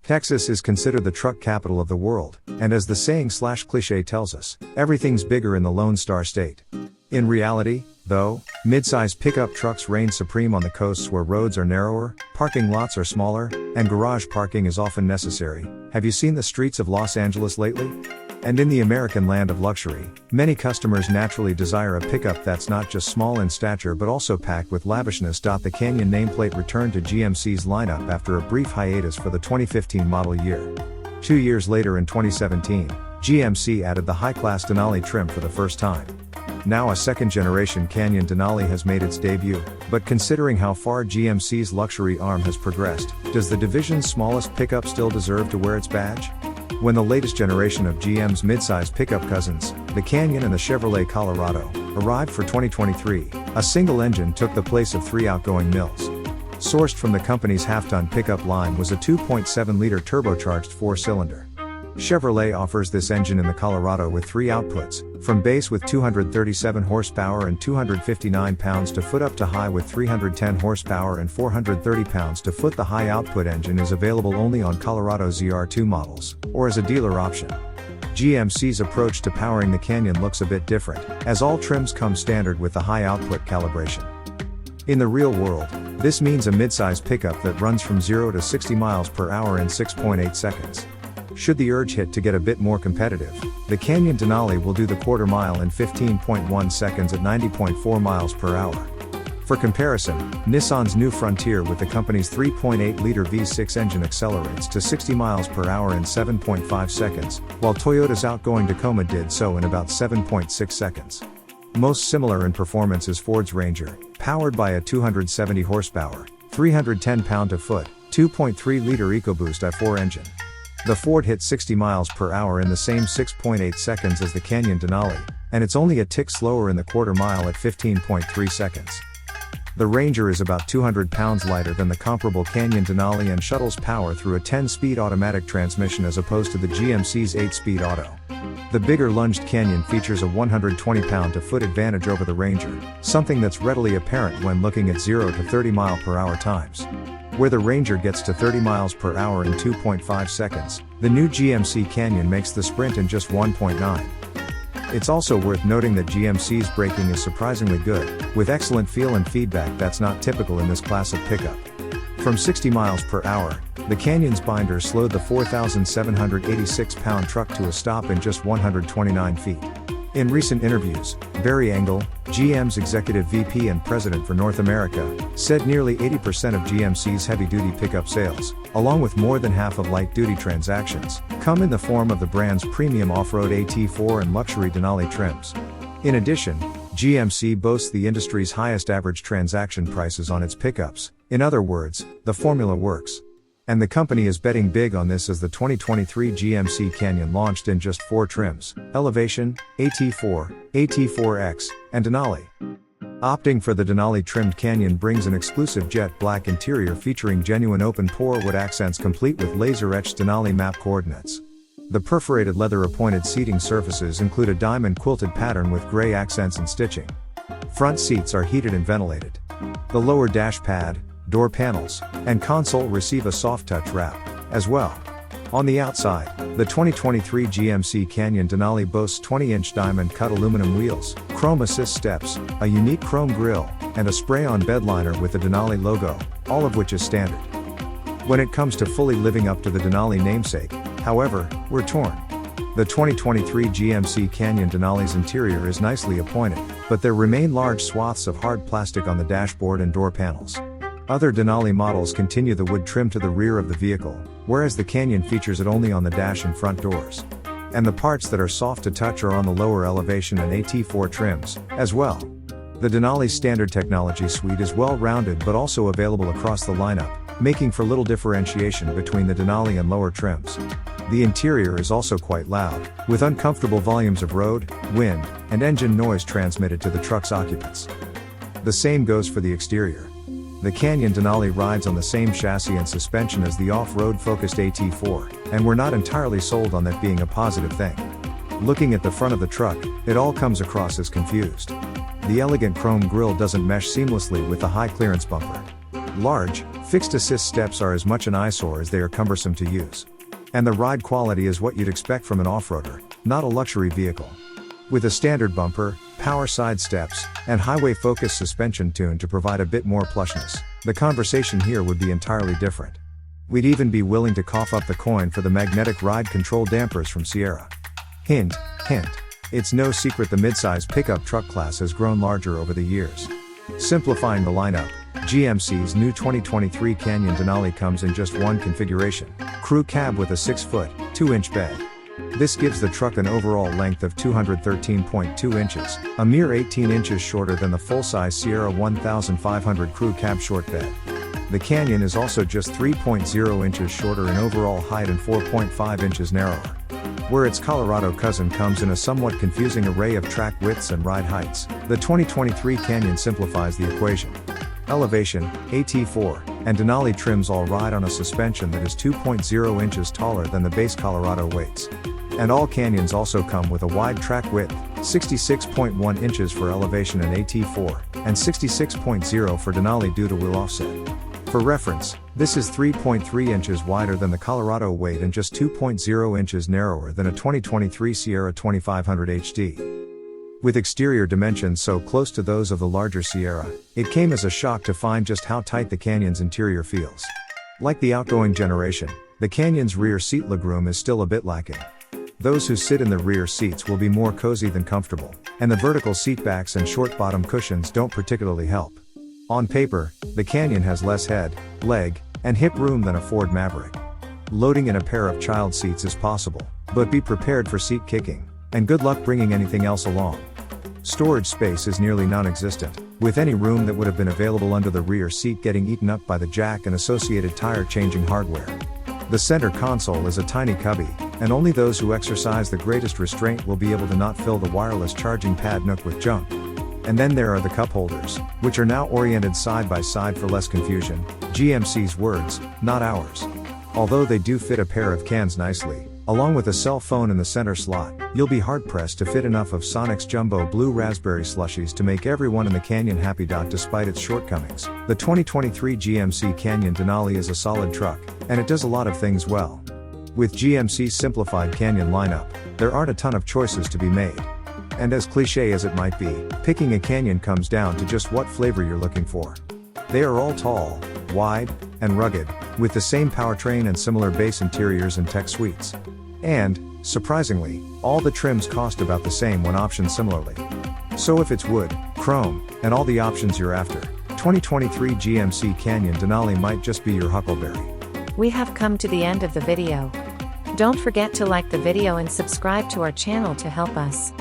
Texas is considered the truck capital of the world, and as the saying/cliche tells us, everything's bigger in the Lone Star State. In reality, though, mid-size pickup trucks reign supreme on the coasts where roads are narrower, parking lots are smaller, and garage parking is often necessary. Have you seen the streets of Los Angeles lately? And in the American land of luxury, many customers naturally desire a pickup that's not just small in stature but also packed with lavishness. The Canyon nameplate returned to GMC's lineup after a brief hiatus for the 2015 model year. 2 years later in 2017, GMC added the high-class Denali trim for the first time. Now a second-generation Canyon Denali has made its debut, but considering how far GMC's luxury arm has progressed, does the division's smallest pickup still deserve to wear its badge? When the latest generation of GM's midsize pickup cousins, the Canyon and the Chevrolet Colorado, arrived for 2023, a single engine took the place of 3 outgoing mills. Sourced from the company's half-ton pickup line was a 2.7-liter turbocharged 4-cylinder. Chevrolet offers this engine in the Colorado with 3 outputs, from base with 237 horsepower and 259 pounds-to-foot up to high with 310 horsepower and 430 pounds-to-foot. The high output engine is available only on Colorado ZR2 models, or as a dealer option. GMC's approach to powering the Canyon looks a bit different, as all trims come standard with the high output calibration. In the real world, this means a midsize pickup that runs from 0 to 60 miles per hour in 6.8 seconds. Should the urge hit to get a bit more competitive, the Canyon Denali will do the quarter mile in 15.1 seconds at 90.4 miles per hour. For comparison, Nissan's new Frontier with the company's 3.8-liter V6 engine accelerates to 60 miles per hour in 7.5 seconds, while Toyota's outgoing Tacoma did so in about 7.6 seconds. Most similar in performance is Ford's Ranger, powered by a 270 horsepower, 310 pound-to-foot, 2.3-liter EcoBoost i4 engine. The Ford hit 60 miles per hour in the same 6.8 seconds as the Canyon Denali, and it's only a tick slower in the quarter mile at 15.3 seconds. The Ranger is about 200 pounds lighter than the comparable Canyon Denali and shuttles power through a 10-speed automatic transmission as opposed to the GMC's 8-speed auto. The bigger lunged Canyon features a 120 pound-to-foot advantage over the Ranger, something that's readily apparent when looking at 0 to 30 mile-per-hour times. Where the Ranger gets to 30 miles per hour in 2.5 seconds, the new GMC Canyon makes the sprint in just 1.9. It's also worth noting that GMC's braking is surprisingly good, with excellent feel and feedback that's not typical in this class of pickup. From 60 miles per hour, the Canyon's binder slowed the 4,786-pound truck to a stop in just 129 feet. In recent interviews, Barry Engel, GM's executive VP and president for North America, said nearly 80% of GMC's heavy-duty pickup sales, along with more than half of light-duty transactions, come in the form of the brand's premium off-road AT4 and luxury Denali trims. In addition, GMC boasts the industry's highest average transaction prices on its pickups. In other words, the formula works. And the company is betting big on this as the 2023 GMC Canyon launched in just 4 trims: Elevation, AT4, AT4X, and Denali. Opting for the Denali trimmed Canyon brings an exclusive jet black interior featuring genuine open-pore wood accents complete with laser-etched Denali map coordinates. The perforated leather-appointed seating surfaces include a diamond quilted pattern with gray accents and stitching. Front seats are heated and ventilated. The lower dash pad, door panels, and console receive a soft touch wrap, as well. On the outside, the 2023 GMC Canyon Denali boasts 20-inch diamond-cut aluminum wheels, chrome assist steps, a unique chrome grille, and a spray-on bed liner with the Denali logo, all of which is standard. When it comes to fully living up to the Denali namesake, however, we're torn. The 2023 GMC Canyon Denali's interior is nicely appointed, but there remain large swaths of hard plastic on the dashboard and door panels. Other Denali models continue the wood trim to the rear of the vehicle, whereas the Canyon features it only on the dash and front doors. And the parts that are soft to touch are on the lower Elevation and AT4 trims, as well. The Denali's standard technology suite is well-rounded but also available across the lineup, making for little differentiation between the Denali and lower trims. The interior is also quite loud, with uncomfortable volumes of road, wind, and engine noise transmitted to the truck's occupants. The same goes for the exterior. The Canyon Denali rides on the same chassis and suspension as the off-road focused AT4, and we're not entirely sold on that being a positive thing. Looking at the front of the truck, it all comes across as confused. The elegant chrome grille doesn't mesh seamlessly with the high clearance bumper. Large, fixed assist steps are as much an eyesore as they are cumbersome to use. And the ride quality is what you'd expect from an off-roader, not a luxury vehicle. With a standard bumper, power side steps, and highway-focused suspension tuned to provide a bit more plushness, the conversation here would be entirely different. We'd even be willing to cough up the coin for the magnetic ride control dampers from Sierra. Hint, hint. It's no secret the midsize pickup truck class has grown larger over the years. Simplifying the lineup, GMC's new 2023 Canyon Denali comes in just one configuration: crew cab with a 6-foot, 2-inch bed. This gives the truck an overall length of 213.2 inches, a mere 18 inches shorter than the full-size Sierra 1500 crew cab short bed. The Canyon is also just 3.0 inches shorter in overall height and 4.5 inches narrower. Where its Colorado cousin comes in a somewhat confusing array of track widths and ride heights, the 2023 Canyon simplifies the equation. Elevation, AT4, and Denali trims all ride on a suspension that is 2.0 inches taller than the base Colorado weights. And all Canyons also come with a wide track width, 66.1 inches for elevation and AT4, and 66.0 for Denali due to wheel offset. For reference, this is 3.3 inches wider than the Colorado weight and just 2.0 inches narrower than a 2023 Sierra 2500 HD. With exterior dimensions so close to those of the larger Sierra, it came as a shock to find just how tight the Canyon's interior feels. Like the outgoing generation, the Canyon's rear seat legroom is still a bit lacking. Those who sit in the rear seats will be more cozy than comfortable, and the vertical seat backs and short bottom cushions don't particularly help. On paper, the Canyon has less head, leg, and hip room than a Ford Maverick. Loading in a pair of child seats is possible, but be prepared for seat kicking, and good luck bringing anything else along. Storage space is nearly non-existent, with any room that would have been available under the rear seat getting eaten up by the jack and associated tire changing hardware. The center console is a tiny cubby, and only those who exercise the greatest restraint will be able to not fill the wireless charging pad nook with junk. And then there are the cup holders, which are now oriented side by side for less confusion, GMC's words, not ours. Although they do fit a pair of cans nicely, along with a cell phone in the center slot, you'll be hard-pressed to fit enough of Sonic's jumbo blue raspberry slushies to make everyone in the Canyon happy. Despite its shortcomings, the 2023 GMC Canyon Denali is a solid truck, and it does a lot of things well. With GMC's simplified Canyon lineup, there aren't a ton of choices to be made. And as cliché as it might be, picking a Canyon comes down to just what flavor you're looking for. They are all tall, wide, and rugged, with the same powertrain and similar base interiors and tech suites. And, surprisingly, all the trims cost about the same when optioned similarly. So if it's wood, chrome, and all the options you're after, 2023 GMC Canyon Denali might just be your huckleberry. We have come to the end of the video. Don't forget to like the video and subscribe to our channel to help us.